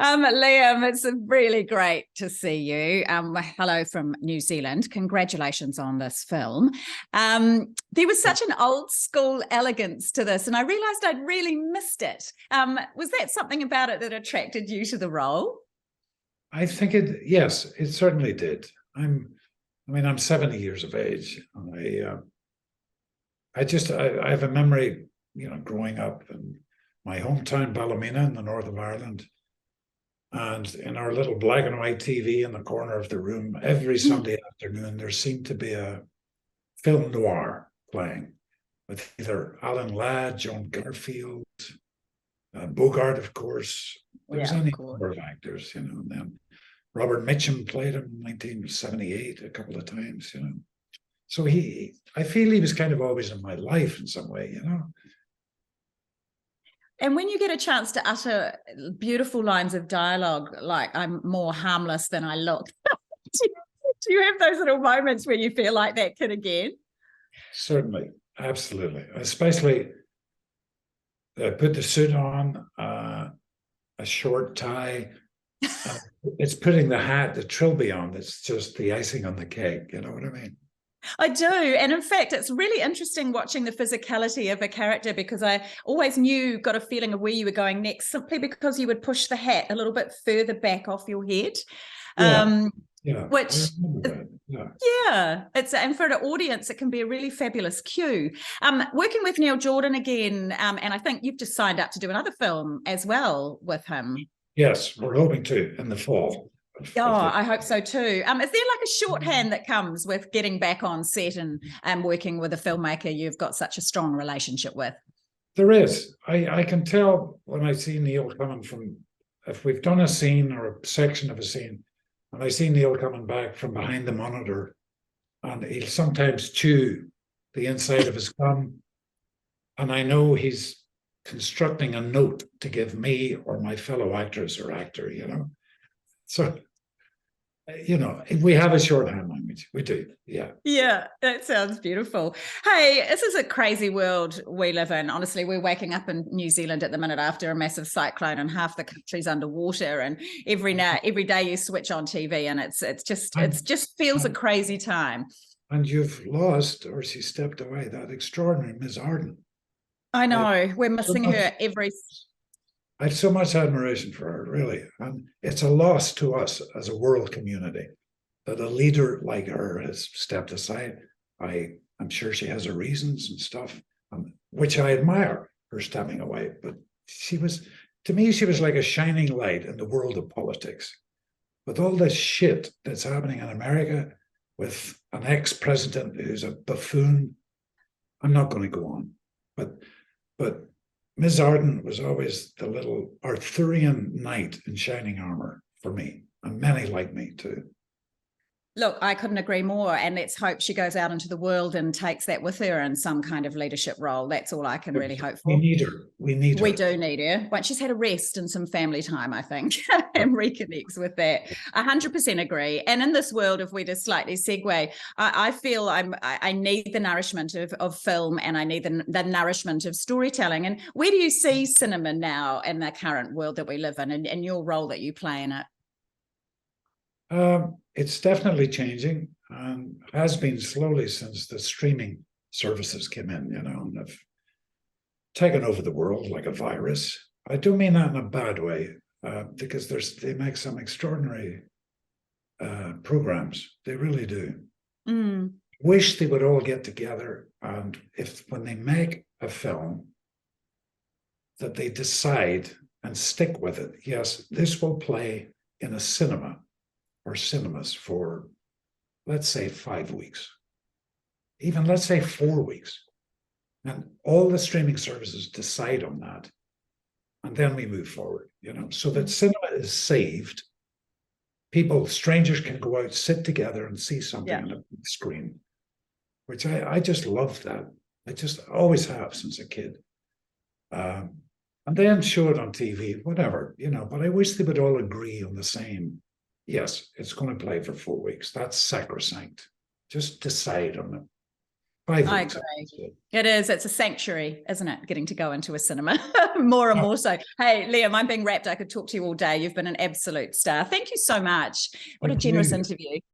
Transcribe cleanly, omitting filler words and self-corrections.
Liam, it's really great to see you. Hello from New Zealand. Congratulations on this film. There was such an old school elegance to this, and I realised I'd really missed it. Was that something about it that attracted you to the role? I think yes, it certainly did. I'm 70 years of age. I have a memory, growing up in my hometown, Ballymena, in the north of Ireland. And in our little black and white TV in the corner of the room, every Sunday afternoon, there seemed to be a film noir playing with either Alan Ladd, John Garfield, Bogart, of course. There was any number of actors, and then Robert Mitchum played him in 1978 a couple of times, So I feel he was kind of always in my life in some way, And when you get a chance to utter beautiful lines of dialogue, like "I'm more harmless than I look," do you have those little moments where you feel like that kid again? Certainly, absolutely. Especially put the suit on, a short tie. It's putting the hat, the trilby on. That's just the icing on the cake. You know what I mean? I do. And in fact, it's really interesting watching the physicality of a character, because I always got a feeling of where you were going next, simply because you would push the hat a little bit further back off your head. Which, and for an audience, it can be a really fabulous cue. Working with Neil Jordan again, and I think you've just signed up to do another film as well with him. Yes, we're hoping to in the fall. I hope so too. Is there like a shorthand that comes with getting back on set and working with a filmmaker you've got such a strong relationship with? There is. I can tell when I see Neil coming from, if we've done a scene or a section of a scene, and I see Neil coming back from behind the monitor, and he'll sometimes chew the inside of his gum, and I know he's constructing a note to give me or my fellow actress or actor, So, we have a shorthand language. We do, yeah. Yeah, that sounds beautiful. Hey, this is a crazy world we live in. Honestly, we're waking up in New Zealand at the minute after a massive cyclone, and half the country's underwater. And every day you switch on TV, and it just feels a crazy time. And you've lost, or she stepped away, that extraordinary Ms. Ardern. I know, we're missing her every. I have so much admiration for her, really. And it's a loss to us as a world community that a leader like her has stepped aside. I'm sure she has her reasons and stuff, which I admire, her stepping away. But to me, she was like a shining light in the world of politics. With all this shit that's happening in America, with an ex-president who's a buffoon, I'm not going to go on. But Ms. Ardern was always the little Arthurian knight in shining armor for me, and many like me too. Look, I couldn't agree more. And let's hope she goes out into the world and takes that with her in some kind of leadership role. That's all I can really hope for. We need her. We do need her. Once she's had a rest and some family time, I think, and reconnects with that. 100% agree. And in this world, if we just slightly segue, I feel I need the nourishment of film, and I need the nourishment of storytelling. And where do you see cinema now in the current world that we live in, and your role that you play in it? It's definitely changing, and has been slowly since the streaming services came in, and have taken over the world like a virus. I don't mean that in a bad way, because they make some extraordinary programs. They really do. Wish they would all get together, and when they make a film, that they decide and stick with it. Yes, this will play in a cinema or cinemas for, let's say, 5 weeks, even let's say 4 weeks. And all the streaming services decide on that. And then we move forward, so that cinema is saved. Strangers can go out, sit together and see something on a big screen, which I just love that. I just always have since a kid. And then show it on TV, whatever, but I wish they would all agree on the same. Yes, it's going to play for 4 weeks. That's sacrosanct. Just decide on it. 5 I weeks. agree. It is. It's a sanctuary, isn't it? Getting to go into a cinema more and more so. Hey, Liam, I'm being wrapped. I could talk to you all day. You've been an absolute star. Thank you so much. What a generous interview.